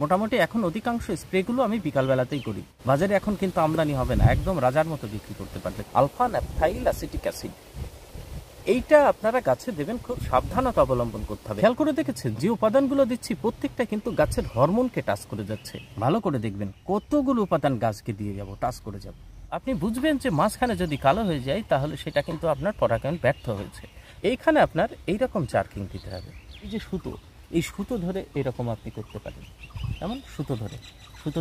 মোটামুটি এখন অধিকাংশ স্প্রেগুলো আমি বিকালবেলাতেই করি। বাজারে এখন কিন্তু আমদানি হবে না, একদম রাজার মতো বিক্রি করতে পারবে। আলফা ন্যাপথাইল অ্যাসিটিক অ্যাসিড, এইটা আপনারা গাছে দেবেন, খুব সাবধানতা অবলম্বন করতে হবে। খেয়াল করে দেখেছেন যে উপাদানগুলো দিচ্ছি প্রত্যেকটা কিন্তু গাছের হরমোনকে টাচ করে যাচ্ছে। ভালো করে দেখবেন কতগুলো উপাদান গাছকে দিয়ে যাব, টাচ করে যাব। আপনি বুঝবেন যে মাঝখানে যদি কালো হয়ে যায় তাহলে সেটা কিন্তু আপনার পরাগায়ন ব্যর্থ হয়েছে। এইখানে আপনার এইরকম চার্কিং দিতে হবে। এই যে সুতো, এই সুতো ধরে এরকম আপনি করতে পারেন, এমন সুতো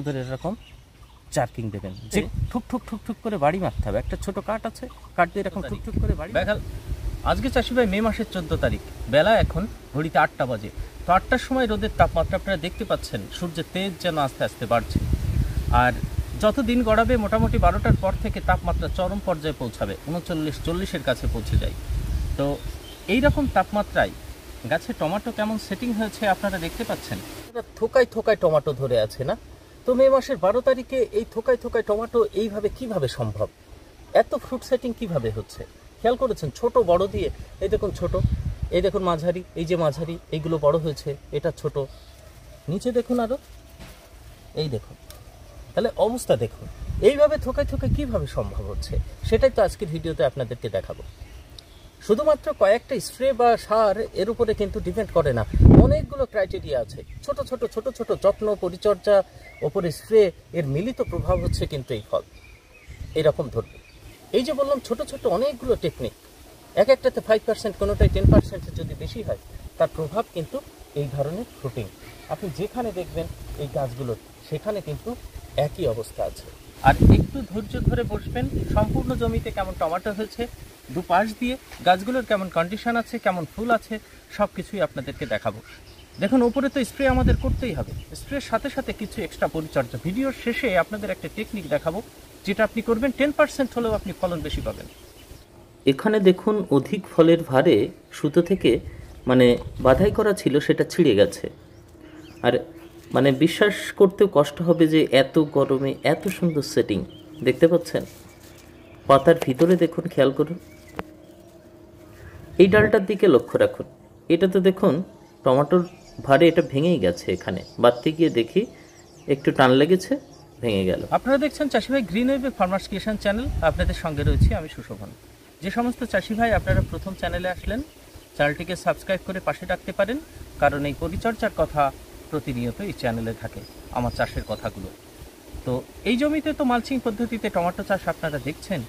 ধরে এরকম চার্কিং দেবেন, যে ঠুক ঠুক ঠুক ঠুক করে বাড়ি মারতে হবে। একটা ছোট কাঠ আছে, কাঠ দিয়ে এরকম ঠুক ঠুক করে বাড়ি। আজকে চাষি ভাই মে মাসের 14 তারিখ, বেলা এখন ঘড়িতে 8টা বাজে। তো 8টার সময় রোদের তাপমাত্রা আপনারা দেখতে পাচ্ছেন, সূর্যের তেজ যেন আস্তে আস্তে বাড়ছে। আর যত দিন গড়াবে মোটামুটি 12টার পর থেকে তাপমাত্রা চরম পর্যায়ে পৌঁছাবে, 39-40-এর কাছে পৌঁছে যায়। তো এই রকম তাপমাত্রায় গাছে টমেটো কেমন সেটিং হয়েছে আপনারা দেখতে পাচ্ছেন। থোকায় থোকায় টমেটো ধরে আছে না? তো মে মাসের 12 তারিখে এই থোকায় থোকায় টমেটো এইভাবে কিভাবে সম্ভব? এত ফ্রুট সেটিং কিভাবে হচ্ছে? খেয়াল করেছেন ছোট বড় দিয়ে, এই দেখুন ছোট, এই দেখুন মাঝারি, এই যে মাঝারি, এইগুলো বড় হয়েছে, এটা ছোট, নিচে দেখুন আরো, এই দেখুন। তাহলে অবস্থা দেখুন, এইভাবে থোকায় থোকায় কিভাবে সম্ভব হচ্ছে, সেটাই তো আজকের ভিডিওতে আপনাদেরকে দেখাবো। শুধুমাত্র কয়েকটা স্প্রে বা সার এর উপরে কিন্তু ডিপেন্ড করে না, অনেকগুলো ক্রাইটেরিয়া আছে। ছোট ছোট ছোট ছোট যত্ন, পরিচর্যা, ওপরে স্প্রে, এর মিলিত প্রভাব হচ্ছে কিন্তু এই ফল এরকম ধরবে। এই যে বললাম ছোট ছোট অনেকগুলো টেকনিক, এক একটাতে 5%, কোনোটাই 10%-এর যদি বেশি হয়, তার প্রভাব কিন্তু এই ধরনের ফ্রুটিং। আপনি যেখানে দেখবেন এই গাছগুলোর, সেখানে কিন্তু একই অবস্থা আছে। আর একটু ধৈর্য ধরে বসবেন, সম্পূর্ণ জমিতে কেমন টমেটো হয়েছে, দুপাশ দিয়ে গাছগুলোর কেমন কন্ডিশন আছে, কেমন ফুল আছে, সব কিছুই আপনাদেরকে দেখাবো। দেখুন ওপরে তো স্প্রে আমাদের করতেই হবে, স্প্রের সাথে সাথে কিছু এক্সট্রা পরিচর্যা। ভিডিওর শেষে আপনাদের একটা টেকনিক দেখাবো, যেটা আপনি করবেন 10% হলেও আপনি ফলন বেশি পাবেন। এখানে দেখুন অধিক ফলের ভারে সুতো থেকে মানে বাধাই করা ছিল, সেটা ছিঁড়ে গেছে। আর মানে বিশ্বাস করতেও কষ্ট হবে যে এত গরমে এত সুন্দর সেটিং দেখতে পাচ্ছেন। পাতার ভিতরে দেখুন, খেয়াল করুন, এই ডালটার দিকে লক্ষ্য রাখুন। এটা তো দেখুন টমেটোর ভারে এটা ভেঙেই গেছে, এখানে বাড়তে গিয়ে দেখি একটু টান লেগেছে, ভেঙে গেল। আপনারা দেখছেন চাষি ভাই green wave farmers creation channel, আপনাদের সঙ্গে রয়েছি আমি সুশোভন। যে সমস্ত চাষি ভাই আপনারা প্রথম চ্যানেলে আসলেন, চ্যানেলটিকে সাবস্ক্রাইব করে পাশে রাখতে পারেন, কারণ এই পরিচর্যার কথা প্রতিনিয়ত এই চ্যানেলে থাকে, আমার চাষের কথাগুলো। তো এই জমিতে তো মালচিং পদ্ধতিতে টমেটো চাষ আপনারা দেখছেন।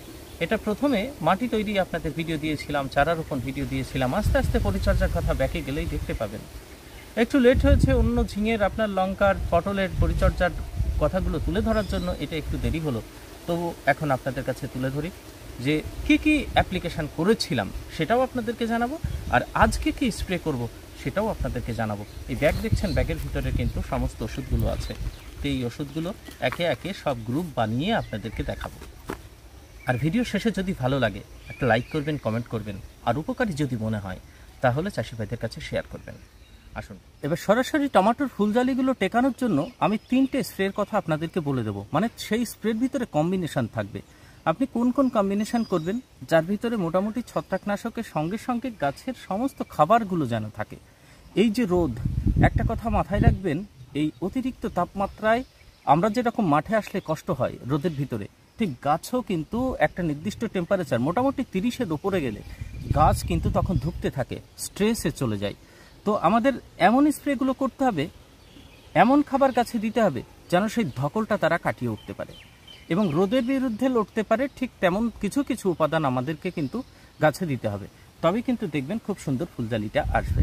এটা প্রথমে মাটি তৈরি আপনাদের ভিডিও দিয়েছিলাম, চারা রোপণ ভিডিও দিয়েছিলাম, আস্তে আস্তে পরিচর্যার কথা ব্যাকে গেলেই দেখতে পাবেন। একটু লেট হয়েছে অন্য ঝিঙের, আপনার লঙ্কার, পটলের পরিচর্যার কথাগুলো তুলে ধরার জন্য, এটা একটু দেরি হলো। তবু এখন আপনাদের কাছে তুলে ধরি যে কি কি অ্যাপ্লিকেশান করেছিলাম সেটাও আপনাদেরকে জানাবো, আর আজকে কি স্প্রে করব সেটাও আপনাদেরকে জানাবো। এই ব্যাগ দেখছেন, ব্যাগের ভিতরে কিন্তু সমস্ত ওষুধগুলো আছে। তো এই ওষুধগুলো একে একে সব গ্রুপ বানিয়ে আপনাদেরকে দেখাবো। আর ভিডিও শেষে যদি ভালো লাগে একটা লাইক করবেন, কমেন্ট করবেন, আর উপকারী যদি মনে হয় তাহলে চাষি ভাইদের কাছে শেয়ার করবেন। আসুন এবার সরাসরি টমেটোর ফুলজালিগুলো টেকানোর জন্য আমি 3টে স্প্রের কথা আপনাদেরকে বলে দেবো। মানে সেই স্প্রের ভিতরে কম্বিনেশন থাকবে, আপনি কোন কোন কম্বিনেশন করবেন, যার ভিতরে মোটামুটি ছত্রাকনাশকের সঙ্গে সঙ্গে গাছের সমস্ত খাবারগুলো যেন থাকে। এই যে রোদ, একটা কথা মাথায় রাখবেন, এই অতিরিক্ত তাপমাত্রায় আমরা যেরকম মাঠে আসলে কষ্ট হয় রোদের ভিতরে, ঠিক গাছও কিন্তু একটা নির্দিষ্ট টেম্পারেচার মোটামুটি 30-এর উপরে গেলে গাছ কিন্তু তখন ধুঁকতে থাকে, স্ট্রেসে চলে যায়। তো আমাদের এমন স্প্রেগুলো করতে হবে, এমন খাবার গাছে দিতে হবে যেন সেই ধকলটা তারা কাটিয়ে উঠতে পারে এবং রোদের বিরুদ্ধে লড়তে পারে। ঠিক তেমন কিছু কিছু উপাদান আমাদেরকে কিন্তু গাছে দিতে হবে, তবে কিন্তু দেখবেন খুব সুন্দর ফুলজালিটা আসবে।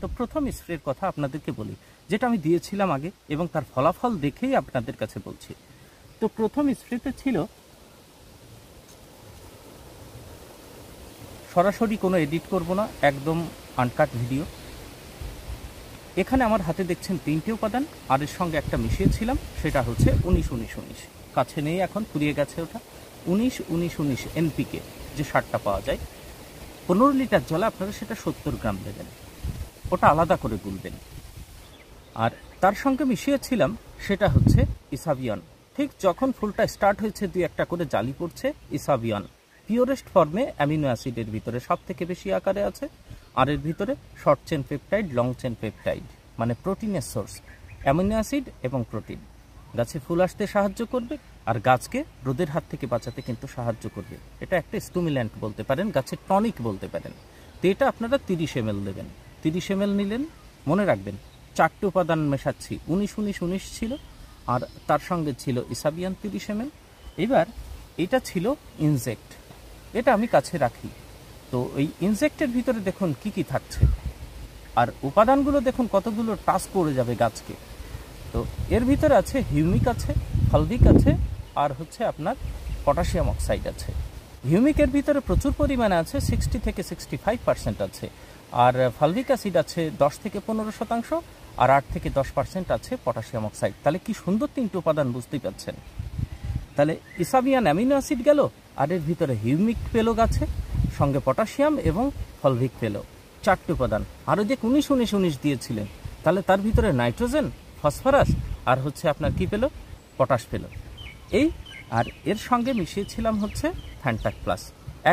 তো প্রথম স্প্রের কথা আপনাদেরকে বলি, যেটা আমি দিয়েছিলাম আগে এবং তার ফলাফল দেখেই আপনাদের কাছে বলছি। তো প্রথম স্প্রেতে ছিল, সরাসরি কোনো এডিট করব না, একদম আনকাট ভিডিও। এখানে আমার হাতে দেখছেন 3টে উপাদান, আর এর সঙ্গে একটা মিশিয়েছিলাম, সেটা হচ্ছে 19-19-19। কাছে নেই এখন, ফুরিয়ে গেছে ওটা। 19-19-19 এনপিকে যে সারটা পাওয়া যায়, 15 লিটার জলে আপনারা সেটা 70 গ্রাম দেবেন, ওটা আলাদা করে গুলবেন। আর তার সঙ্গে মিশিয়েছিলাম সেটা হচ্ছে ইসাবিয়ন। ঠিক যখন ফুলটা স্টার্ট হয়েছে 2-1টা করে জালি পড়ছে, ইসাবিয়ন পিওরেস্ট ফর্মে অ্যামিনো অ্যাসিডের ভিতরে সব থেকে বেশি আকারে আছে, আর এর ভিতরে short chain peptide, long chain peptide, মানে প্রোটিনের সোর্স। অ্যামিনো অ্যাসিড এবং প্রোটিন। গাছে ফুল আসতে সাহায্য করবে আর গাছকে রোদের হাত থেকে বাঁচাতে কিন্তু সাহায্য করবে। এটা একটা স্টিমুল্যান্ট বলতে পারেন, গাছের টনিক বলতে পারেন। তো এটা আপনারা 30 ml দেবেন। 30 ml নিলেন, মনে রাখবেন 4টে উপাদান মেশাচ্ছি, 19-19-19 ছিল, আর তার সঙ্গে ছিল ইসাবিয়ান 30 ml। এবার এটা ছিল ইনজেক্ট, এটা আমি কাছে রাখি। তো এই ইনজেক্টের ভিতরে দেখুন কি কি থাকছে, আর উপাদানগুলো দেখুন কতগুলো টাচ পড়ে যাবে গাছকে। তো এর ভিতরে আছে হিউমিক আছে, ফলভিক আছে, আর হচ্ছে আপনার পটাশিয়াম অক্সাইড আছে। হিউমিকের ভিতরে প্রচুর পরিমাণে আছে, 60 থেকে 65% আছে, আর ফলভিক অ্যাসিড আছে 10 থেকে 15%, আর 8 থেকে 10% আছে পটাশিয়াম অক্সাইড। তাহলে কি সুন্দর 3টে উপাদান, বুঝতেই পারছেন। তাহলে ইসাবিয়ান অ্যামিনো অ্যাসিড গেল, আর এর ভিতরে হিউমিক পেলো গাছে, সঙ্গে পটাশিয়াম এবং ফলভিক পেলো, 4টে উপাদান। আরও যে 19-19-19 দিয়েছিলেন, তাহলে তার ভিতরে নাইট্রোজেন, ফসফরাস, আর হচ্ছে আপনার কি পেলো, পটাশ পেলো। এই আর এর সঙ্গে মিশিয়েছিলাম হচ্ছে ফ্যান্টাক প্লাস,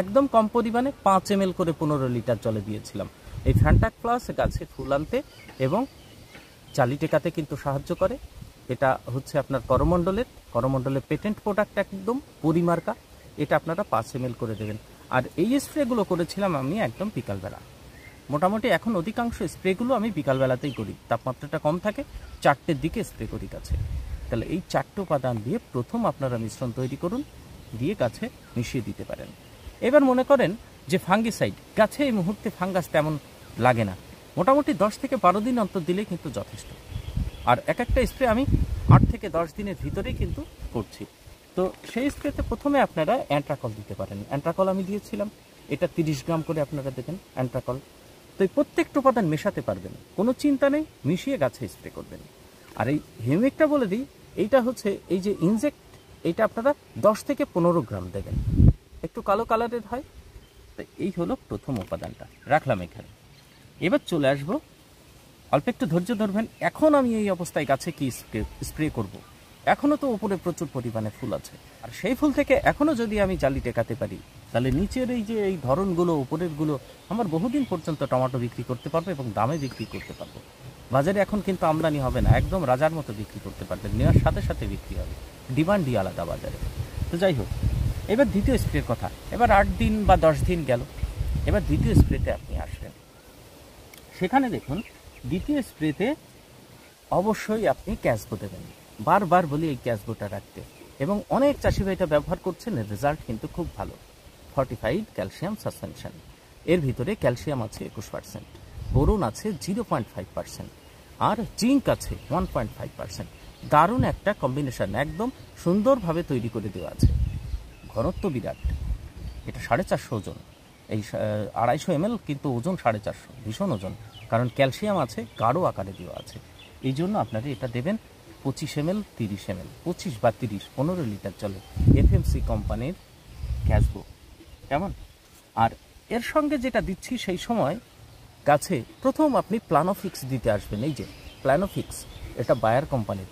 একদম কম পরিমাণে 5 ml করে 15 লিটার জলে দিয়েছিলাম। এই ফ্যান্টাক প্লাস গাছে ফুল আনতে এবং চালি টেকাতে কিন্তু সাহায্য করে। এটা হচ্ছে আপনার করমণ্ডলের পেটেন্ট প্রোডাক্ট, একদম পরিমার্কা। এটা আপনারা 5 ml করে দেবেন। আর এই স্প্রেগুলো করেছিলাম আমি একদম বিকালবেলা। মোটামুটি এখন অধিকাংশ স্প্রেগুলো আমি বিকালবেলাতেই করি, তাপমাত্রাটা কম থাকে, 4টের দিকে স্প্রে করি গাছে। তাহলে এই 4টে উপাদান দিয়ে প্রথম আপনারা মিশ্রণ তৈরি করুন, দিয়ে গাছে মিশিয়ে দিতে পারেন। এবার মনে করেন যে ফাঙ্গিসাইড, গাছে এই মুহূর্তে ফাঙ্গাস তেমন লাগে না, মোটামুটি 10 থেকে 12 দিন অন্তর দিলে কিন্তু যথেষ্ট। আর এক একটা স্প্রে আমি 8 থেকে 10 দিনের ভিতরেই কিন্তু করছি। তো সেই স্প্রেতে প্রথমে আপনারা অ্যান্ট্রাকল দিতে পারেন। অ্যান্ট্রাকল আমি দিয়েছিলাম, এটা 30 গ্রাম করে আপনারা দেবেন অ্যান্ট্রাকল। তো এই প্রত্যেকটা উপাদান মেশাতে পারবেন, কোনো চিন্তা নেই, মিশিয়ে গাছে স্প্রে করবেন। আর এই হিউমিকটা বলে দিই, এইটা হচ্ছে এই যে ইনজেক্ট, এইটা আপনারা 10 থেকে 15 গ্রাম দেবেন, একটু কালো কালারের হয়। তো এই হলো প্রথম উপাদানটা, রাখলাম এখানে। এবার চলে আসবো, অল্প একটু ধৈর্য ধরবেন। এখন আমি এই অবস্থায় গাছে কি স্প্রে করব। এখনও তো উপরে প্রচুর পরিমাণে ফুল আছে, আর সেই ফুল থেকে এখনও যদি আমি জালি টেকাতে পারি, তাহলে নিচের এই যে এই ধরনগুলো, উপরেরগুলো আমার বহুদিন পর্যন্ত টমেটো বিক্রি করতে পারবো এবং দামে বিক্রি করতে পারবো। বাজারে এখন কিন্তু আমদানি হবে না, একদম রাজার মতো বিক্রি করতে পারবেন, নেওয়ার সাথে সাথে বিক্রি হবে, ডিমান্ডই আলাদা বাজারে। তো যাই হোক, এবার দ্বিতীয় স্প্রের কথা। এবার 8 দিন বা 10 দিন গেল, এবার দ্বিতীয় স্প্রেতে আপনি আসবেন। সেখানে দেখুন দ্বিতীয় স্প্রেতে অবশ্যই আপনি ক্যাসবো দেবেন, বারবার বলি এই ক্যাসবোটা রাখতে, এবং অনেক চাষি ভাইটা ব্যবহার করছেন, রেজাল্ট কিন্তু খুব ভালো। ফর্টিফাইড ক্যালসিয়াম সাসপেনশন, এর ভিতরে ক্যালসিয়াম আছে 21%, বোরন আছে 0.5%, আর জিঙ্ক আছে 1.5%। দারুণ একটা কম্বিনেশন, একদম সুন্দরভাবে তৈরি করে দেওয়া আছে। ঘনত্ব বিরাট, এটা 450 ওজন, এই 250 ml কিন্তু ওজন 450, ভীষণ ওজন, কারণ ক্যালসিয়াম আছে, গাঢ় আকারে দেওয়া আছে। এই জন্য আপনারা এটা দেবেন 25 ml, 30 ml, 25 বা 30, 15 লিটার চলে, এফএমসি কোম্পানির ক্যাসবো, কেমন। আর এর সঙ্গে যেটা দিচ্ছি, সেই সময় গাছে প্রথম আপনি প্লানোফিক্স দিতে আসবেন। এই যে প্লানোফিক্স, এটা বায়ার কোম্পানির।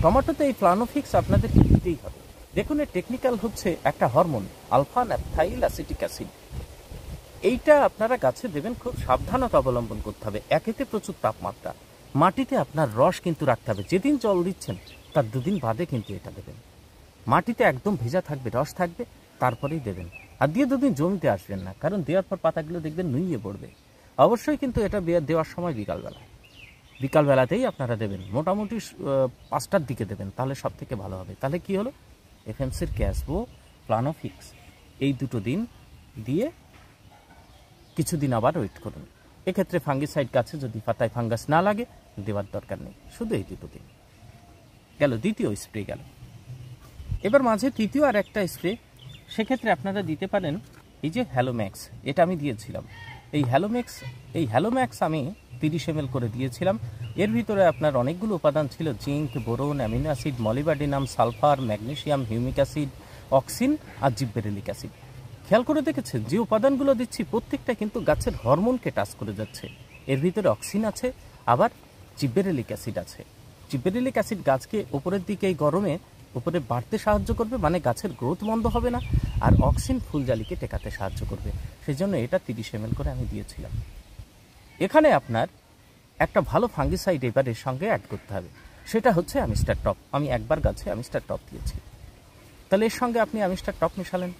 টমেটোতে এই প্লানোফিক্স আপনাদেরকে দিতেই হবে। দেখুন এর টেকনিক্যাল হচ্ছে একটা hormone, alpha naphthyl acetic acid. এইটা আপনারা গাছে দেবেন, খুব সাবধানতা অবলম্বন করতে হবে। একেতে প্রচুর তাপমাত্রা, মাটিতে আপনার রস কিন্তু রাখতে হবে। যেদিন জল দিচ্ছেন তার 2 দিন বাদে কিন্তু এটা দেবেন। মাটিতে একদম ভেজা থাকবে, রস থাকবে, তারপরেই দেবেন। আর দিয়ে 2 দিন জমিতে আসবেন না, কারণ দেওয়ার পর পাতাগুলো দেখবেন নুইয়ে পড়বে। অবশ্যই কিন্তু এটা দেওয়ার সময় বিকালবেলাতেই আপনারা দেবেন, মোটামুটি 5টার দিকে দেবেন, তাহলে সব থেকে ভালো হবে। তাহলে কি হলো, এফএমসির ক্যাসবো, প্লানোফিক্স, এই 2 দিন দিয়ে কিছুদিন আবার ওয়েট করুন। এক্ষেত্রে ফাঙ্গিসাইড গাছে যদি পাতায় ফাঙ্গাস না লাগে দেওয়ার দরকার নেই, শুধু এই 2 দিন গেল। দ্বিতীয় স্প্রে গেল। এবার মাঝে তৃতীয় আর একটা স্প্রে, সেক্ষেত্রে আপনারা দিতে পারেন এই যে হ্যালোম্যাক্স, এটা আমি দিয়েছিলাম। এই হ্যালোম্যাক্স আমি 30 ml করে দিয়েছিলাম। এর ভিতরে আপনার অনেকগুলো উপাদান ছিল, zinc, boron, amino acid, molybdenum, sulphur, magnesium, humic acid, auxin আর জিব্বেরেলিক অ্যাসিড। খেয়াল করে দেখেছেন যে উপাদানগুলো দিচ্ছি প্রত্যেকটা কিন্তু গাছের হরমোনকে টাচ করে যাচ্ছে। এর ভিতরে অক্সিন আছে, আবার জিব্বেরেলিক অ্যাসিড আছে। জিব্বেরেলিক অ্যাসিড গাছকে উপরের দিকে এই গরমে উপরে বাড়তে সাহায্য করবে, মানে গাছের গ্রোথ বন্ধ হবে না, আর অক্সিন ফুলজালিকে টেকাতে সাহায্য করবে। সেজন্য এটা 30 ml করে আমি দিয়েছিলাম। এখানে আপনার একটা ভালো ফাঙ্গিসাইড এবার এর সঙ্গে অ্যাড করতে হবে। সেটা হচ্ছে অ্যামিস্টার টপ। আমি একবার গাছে অ্যামিস্টার টপ দিয়েছি। তাহলে এর সঙ্গে আপনি অ্যামিস্টার টপ মেশালেন।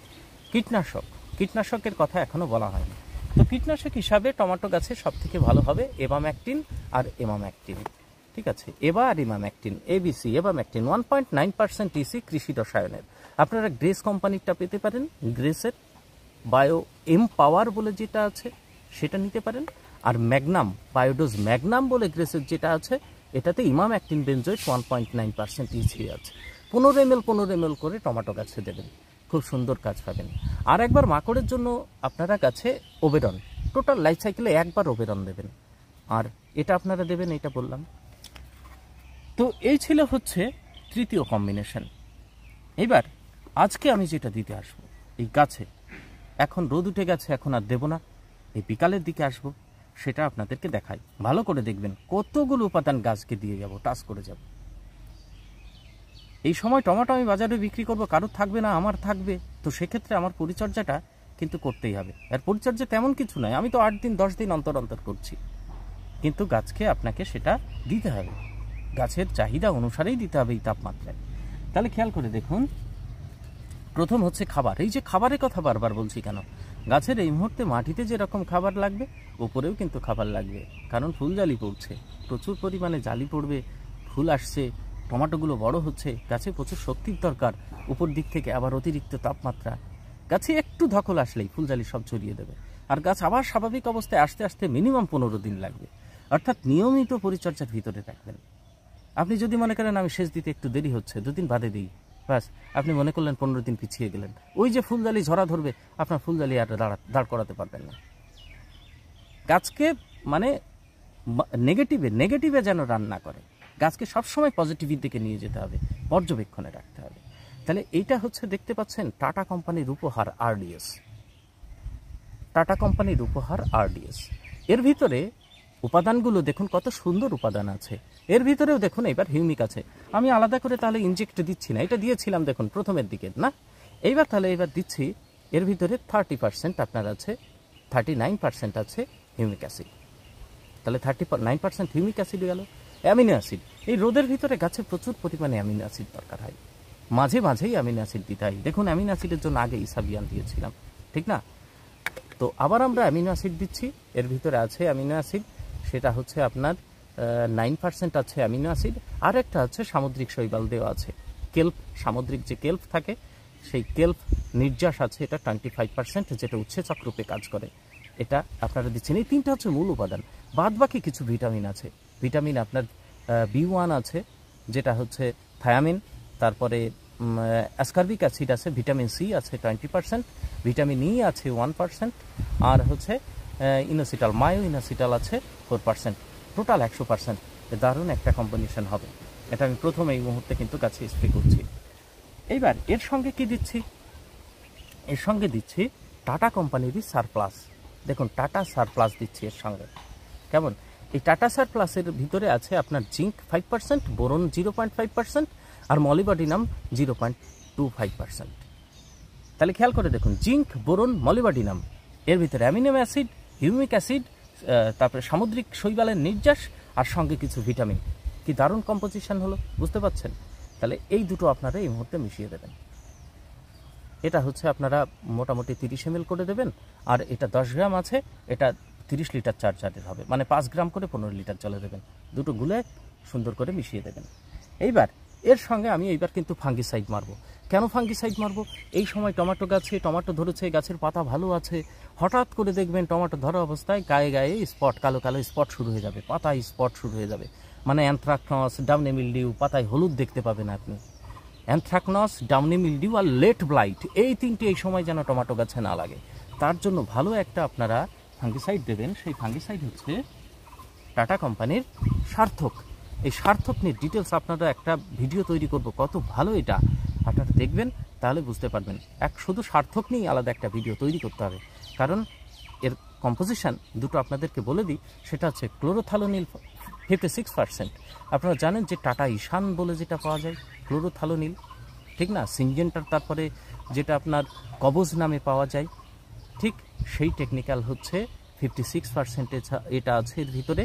কীটনাশকের কথা এখনও বলা হয়নি। তো কীটনাশক হিসাবে টমেটো গাছে সবথেকে ভালো হবে এভাম্যাক্টিন আর এমাম্যাক্টিন। ঠিক আছে, এবা আর ইমাম্যাক্টিন, এবিসি এভাম্যাক্টিন 1.9% ইসি কৃষি রসায়নের। আপনারা গ্রেস কোম্পানিরটা পেতে পারেন, গ্রেসের বায়ো এম পাওয়ার বলে যেটা আছে সেটা নিতে পারেন। আর ম্যাগনাম, বায়োডোজ ম্যাগনাম বলে গ্রেসের যেটা আছে, এটাতে ইমাম্যাক্টিন বেনজোয়েট 1.9% ইসি আছে। 15 ml করে টমেটো গাছে দেবেন, খুব সুন্দর কাজ পাবেন। আর একবার মাকড়ের জন্য আপনারা গাছে ওবেরন, টোটাল লাইফ সাইকেলে একবার ওবেরন দেবেন। আর এটা আপনারা দেবেন, এটা বললাম। তো এই ছিল হচ্ছে তৃতীয় কম্বিনেশন। এবার আজকে আমি যেটা দিতে আসবো এই গাছে, এখন রোদ উঠে গেছে, এখন আর দেবো না, এই বিকালের দিকে আসবো, সেটা আপনাদেরকে দেখাই। ভালো করে দেখবেন কতগুলো উপাদান গাছকে দিয়ে যাব, টাচ করে যাব। এই সময় টমেটো আমি বাজারে বিক্রি করব, কারোর থাকবে না, আমার থাকবে। তো সেক্ষেত্রে আমার পরিচর্যাটা কিন্তু করতেই হবে। আর পরিচর্যা তেমন কিছু নয়, আমি তো 8 দিন 10 দিন অন্তর অন্তর করছি, কিন্তু গাছকে আপনাকে সেটা দিতে হবে, গাছের চাহিদা অনুসারেই দিতে হবে এই তাপমাত্রায়। তাহলে খেয়াল করে দেখুন, প্রথম হচ্ছে খাবার। এই যে খাবারের কথা বারবার বলছি কেন, গাছের এই মুহূর্তে মাটিতে যেরকম খাবার লাগবে উপরেও কিন্তু খাবার লাগবে, কারণ ফুল জালি পড়ছে, প্রচুর পরিমাণে জালি পড়বে, ফুল আসছে, টমেটোগুলো বড় হচ্ছে, গাছে প্রচুর শক্তির দরকার। উপর দিক থেকে আবার অতিরিক্ত তাপমাত্রা, গাছে একটু ধকল আসলেই ফুলজালি সব ছড়িয়ে দেবে। আর গাছ আবার স্বাভাবিক অবস্থায় আসতে আসতে মিনিমাম 15 দিন লাগবে। অর্থাৎ নিয়মিত পরিচর্যার ভিতরে রাখবেন। আপনি যদি মনে করেন আমি সেচ দিতে একটু দেরি হচ্ছে, 2 দিন বাদে দিই, বাস আপনি মনে করলেন 15 দিন পিছিয়ে গেলেন, ওই যে ফুলজালি ঝরা ধরবে, আপনার ফুলজালি আর দাঁড় করাতে পারবেন না। গাছকে মানে নেগেটিভে যেন রান না করে, গাছকে সবসময় পজিটিভের দিকে নিয়ে যেতে হবে, পর্যবেক্ষণে রাখতে হবে। তাহলে এইটা হচ্ছে দেখতে পাচ্ছেন টাটা কোম্পানির উপহার আরডিএস। টাটা কোম্পানির উপহার আরডিএস। এর ভিতরে উপাদানগুলো দেখুন কত সুন্দর উপাদান আছে। এর ভিতরেও দেখুন এবার হিউমিক আছে। আমি আলাদা করে তাহলে ইনজেক্ট দিচ্ছি না, এটা দিয়েছিলাম দেখুন প্রথমের দিকে না। এইবার তাহলে এবার দিচ্ছি, এর ভিতরে 30% আপনার আছে, 39% আছে হিউমিক অ্যাসিড। তাহলে 39% হিউমিক অ্যাসিড গেল। অ্যামিনো অ্যাসিড, এই রোদের ভিতরে গাছে প্রচুর পরিমাণে অ্যামিনো অ্যাসিড দরকার হয়, মাঝে মাঝেই অ্যামিনো অ্যাসিড দিতে হয়। দেখুন অ্যামিনো অ্যাসিডের জন্য আগে ইসাবিয়ান দিয়েছিলাম, ঠিক না? তো আবার আমরা অ্যামিনো অ্যাসিড দিচ্ছি, এর ভিতরে আছে অ্যামিনো অ্যাসিড, সেটা হচ্ছে আপনার 9% আছে অ্যামিনো অ্যাসিড। আর একটা হচ্ছে সামুদ্রিক শৈবাল দেওয়া আছে, কেল্প, সামুদ্রিক যে কেল্প থাকে সেই কেল্প নির্যাস আছে, এটা 25%, যেটা উৎসেচক রূপে কাজ করে, এটা আপনারা দিচ্ছেন। এই 3টা হচ্ছে মূল উপাদান। বাদ বাকি কিছু ভিটামিন আছে। ভিটামিন আপনার B1 আছে, যেটা হচ্ছে থায়ামিন, তারপরে অ্যাসকারবিক অ্যাসিড আছে, ভিটামিন সি আছে 20%, ভিটামিন ই আছে 1%, আর হচ্ছে ইনোসিটাল, মায়ো ইনোসিটাল আছে 4%, টোটাল 100%। দারুণ একটা কম্বিনেশন হবে। এটা আমি প্রথম এই মুহূর্তে কিন্তু গাছে স্প্রে করছি। এইবার এর সঙ্গে কি দিচ্ছি, এর সঙ্গে দিচ্ছি টাটা কোম্পানিরই সারপ্লাস। দেখুন টাটা সারপ্লাস দিচ্ছি এর সঙ্গে। কেমন? এই টাটা সারপ্লাসের ভিতরে আছে আপনার জিঙ্ক 5%, বোরন 0.5%, আর মলিবডিনাম 0.25%। তাহলে খেয়াল করে দেখুন, জিঙ্ক, বোরন, মলিবডিনাম, এর ভিতরে অ্যামিনো অ্যাসিড, হিউমিক অ্যাসিড, তারপরে সামুদ্রিক শৈবালের নির্যাস, আর সঙ্গে কিছু ভিটামিন। কি দারুণ কম্পোজিশন হলো, বুঝতে পারছেন? তাহলে এই দুটো আপনারা এই মুহূর্তে মিশিয়ে দেবেন। এটা হচ্ছে আপনারা মোটামুটি 30 ml করে দেবেন, আর এটা 10 গ্রাম আছে, এটা 30 লিটার চার্জারের হবে, মানে 5 গ্রাম করে 15 লিটার জলে দেবেন। দুটো গুলে সুন্দর করে মিশিয়ে দেবেন। এইবার এর সঙ্গে আমি এইবার কিন্তু ফাঙ্গিসাইড মারবো। কেন ফাঙ্গিসাইড মারবো? এই সময় টমেটো গাছে টমেটো ধরেছে, গাছের পাতা ভালো আছে, হঠাৎ করে দেখবেন টমেটো ধরা অবস্থায় গায়ে গায়ে স্পট, কালো কালো স্পট শুরু হয়ে যাবে, পাতায় স্পট শুরু হয়ে যাবে, মানে অ্যানথ্রাকনস, ডাউনি মিলডিউ, পাতায় হলুদ দেখতে পাবেন আপনি। অ্যানথ্রাকনস, ডাউনি মিলডিউ আর লেট ব্লাইট, এই 3টে এই সময় যেন টমেটো গাছে না লাগে, তার জন্য ভালো একটা আপনারা ফাঙ্গিসাইড দেবেন। সেই ফাঙ্গিসাইড হচ্ছে টাটা কোম্পানির সার্থক। এই সার্থক নিয়ে ডিটেলস আপনারা একটা ভিডিও তৈরি করব, কত ভালো এটা আপনারা দেখবেন, তাহলে বুঝতে পারবেন। শুধু সার্থক নিয়েই আলাদা একটা ভিডিও তৈরি করতে হবে, কারণ এর কম্পোজিশন দুটো আপনাদেরকে বলে দিই। সেটা হচ্ছে ক্লোরোথালোনিল 56%। আপনারা জানেন যে টাটা ঈশান বলে যেটা পাওয়া যায়, ক্লোরোথালোনিল, ঠিক না? সিনজেন্টার, তারপরে যেটা আপনার কবজ নামে পাওয়া যায়, ঠিক সেই টেকনিক্যাল হচ্ছে 56% এটা আছে এর ভিতরে।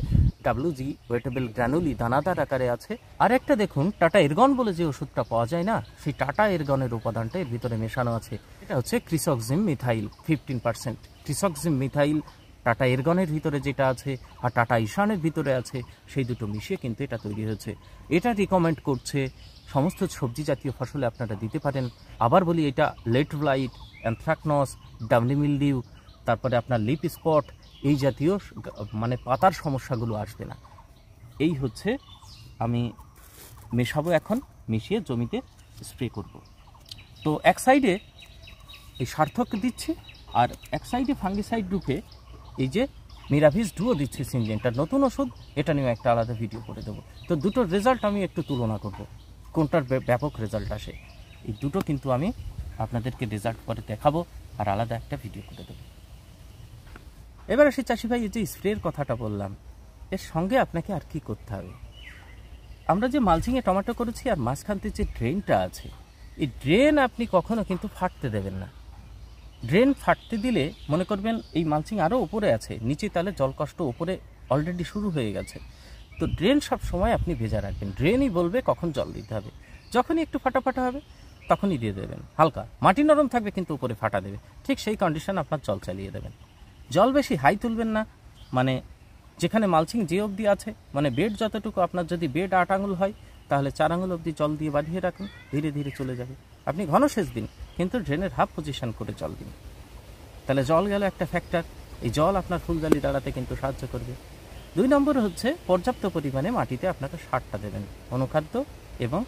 WG ওয়েটেবল গ্র্যানুলি দানাদার আকারে আছে। আর একটা দেখুন টাটা এরগন বলে যে ওষুধটা পাওয়া যায় না, সেই টাটা এরগনের উপাদানটা এর ভিতরে মেশানো আছে। এটা হচ্ছে ক্রিসক্সিম মিথাইল 15%। ক্রিসক্সিম মিথাইল টাটা এরগনের ভিতরে যেটা আছে আর টাটা ঈশানের ভিতরে আছে, সেই দুটো মিশিয়ে কিন্তু এটা তৈরি হয়েছে। এটা রিকমেন্ড করছে সমস্ত সবজি জাতীয় ফসলে আপনারা দিতে পারেন। আবার বলি, এটা লেট ব্লাইট, অ্যানথ্রাকনস, ডাবলি মিলডিউ, তারপরে আপনার লিপ স্পট, এই জাতীয় মানে পাতার সমস্যাগুলো আসবে না। এই হচ্ছে আমি মেশাবো এখন, মিশিয়ে জমিতে স্প্রে করব। তো এক সাইডে এই সার্থক দিচ্ছি আর এক সাইডে ফাঙ্গিসাইড রূপে এই যে মিরাভিস ডুও দিচ্ছি সিনজেন্টার নতুন ওষুধ। এটা নিয়ে একটা আলাদা ভিডিও করে দেবো। তো দুটোর রেজাল্ট আমি একটু তুলনা করব, কোনটার ব্যাপক রেজাল্ট আসে। এই দুটো কিন্তু আমি আপনাদেরকে রেজাল্ট পরে দেখাবো আর আলাদা একটা ভিডিও করে দেবো। এবার আসি চাষি ভাই, এই যে স্প্রের কথাটা বললাম, এর সঙ্গে আপনাকে আর কি করতে হবে। আমরা যে মালচিংয়ে টমেটো করেছি আর মাঝখানতে যে ড্রেনটা আছে, এই ড্রেন আপনি কখনো কিন্তু ফাটতে দেবেন না। ড্রেন ফাটতে দিলে মনে করবেন এই মালচিং আরও উপরে আছে, নিচে তাহলে জলকষ্ট উপরে অলরেডি শুরু হয়ে গেছে। তো ড্রেন সব সময় আপনি ভেজা রাখবেন। ড্রেনই বলবে কখন জল দিতে হবে। যখনই একটু ফাটা হবে তখনই দিয়ে দেবেন। হালকা মাটি নরম থাকবে কিন্তু উপরে ফাটা দেবে, ঠিক সেই কন্ডিশন আপনার জল চালিয়ে দেবেন। জল বেশি হাই তুলবেন না, মানে যেখানে মালচিং যে অবধি আছে, মানে বেড যতটুকু, আপনার যদি বেড 8 আঙুল হয় তাহলে 4 আঙুল অবধি জল দিয়ে বাঁধিয়ে রাখুন, ধীরে ধীরে চলে যাবে। আপনি ঘন সেচ দিন কিন্তু ড্রেনের হাফ পজিশন করে জল দিন, তাহলে জল গেল একটা ফ্যাক্টর। এই জল আপনার ফুলজালি দাঁড়াতে কিন্তু সাহায্য করবে। 2 নম্বর হচ্ছে পর্যাপ্ত পরিমাণে মাটিতে আপনারা সারটা দেবেন, অনুখাদ্য এবং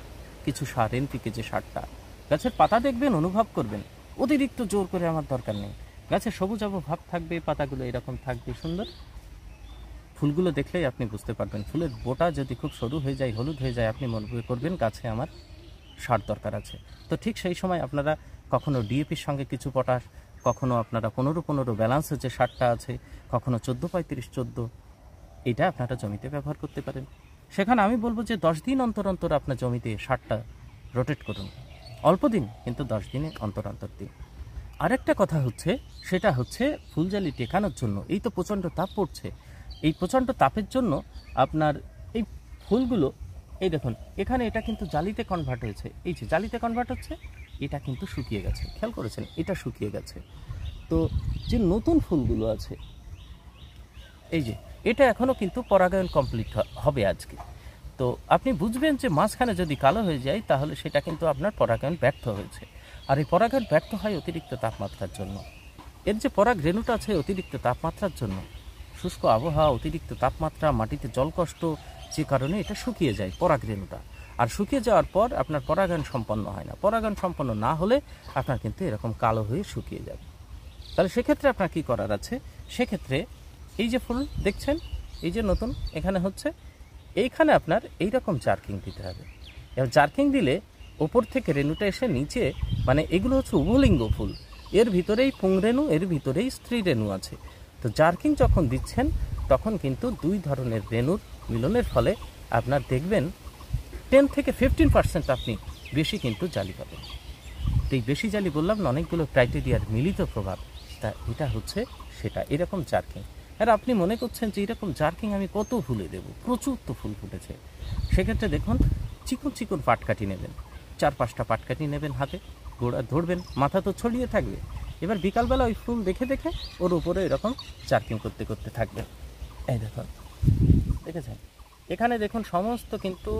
কিছু সার, এনপিকে যে সারটা। গাছের পাতা দেখবেন, অনুভব করবেন অতিরিক্ত জোর করে আমার দরকার নেই, গাছের সবুজাভ ভাব থাকবে, পাতাগুলো এরকম থাকবে সুন্দর। ফুলগুলো দেখলেই আপনি বুঝতে পারবেন। ফুলের বোটা যদি খুব সরু হয়ে যায়, হলুদ হয়ে যায়, আপনি মনে করবেন গাছে আমার সার দরকার আছে। তো ঠিক সেই সময় আপনারা কখনো ডিএপির সঙ্গে কিছু পটাশ, কখনো আপনারা 15-15 ব্যালান্সের যে সারটা আছে, কখনো 14-35-14, এটা আপনারা জমিতে ব্যবহার করতে পারেন। সেখানে আমি বলবো যে 10 দিন অন্তর অন্তর আপনার জমিতে সারটা রোটেট করুন। অল্প দিন কিন্তু 10 দিনে অন্তর অন্তর দিন। আরেকটা কথা হচ্ছে, সেটা হচ্ছে ফুলজালি টেকানোর জন্য এই তো প্রচণ্ড তাপ পড়ছে, এই প্রচণ্ড তাপের জন্য আপনার এই ফুলগুলো, এই দেখুন এখানে এটা কিন্তু জালিতে কনভার্ট হয়েছে। এই যে জালিতে কনভার্ট হচ্ছে, এটা কিন্তু শুকিয়ে গেছে, খেয়াল করেছেন, এটা শুকিয়ে গেছে। তো যে নতুন ফুলগুলো আছে, এই যে এটা এখনও কিন্তু পরাগায়ন কমপ্লিট হবে আজকে। তো আপনি বুঝবেন যে মাঝখানে যদি কালো হয়ে যায় তাহলে সেটা কিন্তু আপনার পরাগায়ন ব্যর্থ হয়েছে। আর এই পরাগায়ন ব্যর্থ হয় অতিরিক্ত তাপমাত্রার জন্য। এর যে পরাগ রেণুটা আছে অতিরিক্ত তাপমাত্রার জন্য, শুষ্ক আবহাওয়া, অতিরিক্ত তাপমাত্রা, মাটিতে জলকষ্ট, যে কারণে এটা শুকিয়ে যায় পরাগ রেণুটা। আর শুকিয়ে যাওয়ার পর আপনার পরাগায়ন সম্পন্ন হয় না। পরাগায়ন সম্পন্ন না হলে আপনার কিন্তু এরকম কালো হয়ে শুকিয়ে যাবে। তাহলে সেক্ষেত্রে আপনার কী করার আছে, সেক্ষেত্রে এই যে ফুল দেখছেন, এই যে নতুন এখানে হচ্ছে, এইখানে আপনার এইরকম জার্কিং দিতে হবে। এবার জার্কিং দিলে ওপর থেকে রেণুটা এসে নিচে, মানে এগুলো হচ্ছে উভলিঙ্গ ফুল, এর ভিতরেই পুংরেণু, এর ভিতরেই স্ত্রী রেণু আছে। তো জার্কিং যখন দিচ্ছেন তখন কিন্তু 2 ধরনের রেণুর মিলনের ফলে আপনার দেখবেন 10-15% আপনি বেশি কিন্তু জালি পাবেন। তো এই বেশি জালি বললাম না, অনেকগুলো ক্রাইটেরিয়ার মিলিত প্রভাব, তা এটা হচ্ছে সেটা, এরকম জার্কিং। আর আপনি মনে করছেন যে এরকম জার্কিং আমি কত ফুলে দেবো, প্রচুর তো ফুল ফুটেছে। সেক্ষেত্রে দেখুন চিকন চিকন পাটকাঠি নেবেন, 4-5টা পাটকাঠি নেবেন হাতে, গোড়া ধরবেন, মাথা তো ছড়িয়ে থাকবে। এবার বিকালবেলা ওই ফুল দেখে দেখে ওর উপরে এরকম জার্কিং করতে করতে থাকবেন। এই দেখুন, দেখেছেন এখানে দেখুন সমস্ত কিন্তু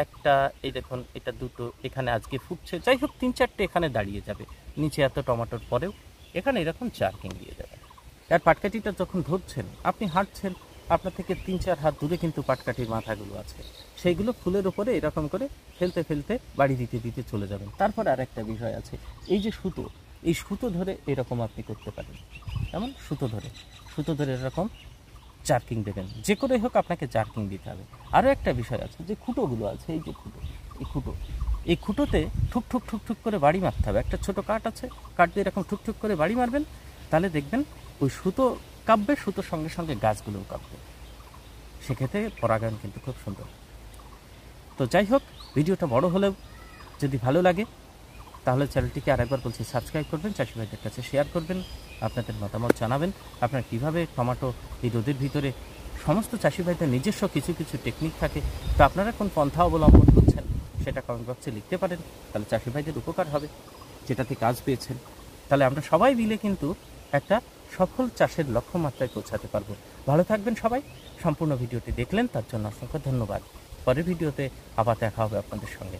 একটা, এই দেখুন এটা 2টো এখানে আজকে ফুটছে, যাই হোক 3-4টে এখানে দাঁড়িয়ে যাবে নিচে এত টমেটোর পরেও, এখানে এরকম জার্কিং দিয়ে যাবে। আর পাটকাঠিটা যখন ধরছেন, আপনি হাঁটছেন, আপনার থেকে 3-4 হাত দূরে কিন্তু পাটকাঠির মাথাগুলো আছে, সেইগুলো ফুলের উপরে এরকম করে ফেলতে ফেলতে বাড়ি দিতে দিতে চলে যাবেন। তারপর আর একটা বিষয় আছে, এই যে সুতো, এই সুতো ধরে এরকম আপনি করতে পারেন, যেমন সুতো ধরে এরকম জার্কিং দেবেন, যে করে হোক আপনাকে জার্কিং দিতে হবে। আরও একটা বিষয় আছে, যে খুঁটোগুলো আছে, এই যে এই খুঁটোতে ঠুক ঠুক ঠুক ঠুক করে বাড়ি মারতে হবে। একটা ছোট কাঠ আছে, কাঠ দিয়ে এরকম ঠুক ঠুক করে বাড়ি মারবেন, তাহলে দেখবেন ওই সুতো কাঁপবে, সুতোর সঙ্গে সঙ্গে গাছগুলোও কাঁপবে। সেক্ষেত্রে পরাগায়ন কিন্তু খুব সুন্দর। তো যাই হোক, ভিডিওটা বড় হলেও যদি ভালো লাগে তাহলে চ্যানেলটিকে আরেকবার বলছি সাবস্ক্রাইব করবেন, চাষি ভাইদের কাছে শেয়ার করবেন, আপনাদের মতামত জানাবেন। আপনারা কীভাবে টমেটো এই রোদের ভিতরে, সমস্ত চাষি ভাইদের নিজস্ব কিছু কিছু টেকনিক থাকে, তো আপনারা কোন পন্থা অবলম্বন করছেন সেটা কমেন্ট বক্সে লিখতে পারেন। তাহলে চাষি ভাইদের উপকার হবে, যেটাতে কাজ পেয়েছেন। তাহলে আমরা সবাই মিলে কিন্তু একটা সফল চাষের লক্ষ্যমাত্রায় পৌঁছাতে পারবো। ভালো থাকবেন সবাই। সম্পূর্ণ ভিডিওটি দেখলেন তার জন্য অসংখ্য ধন্যবাদ। পরের ভিডিওতে আবার দেখা হবে আপনাদের সঙ্গে।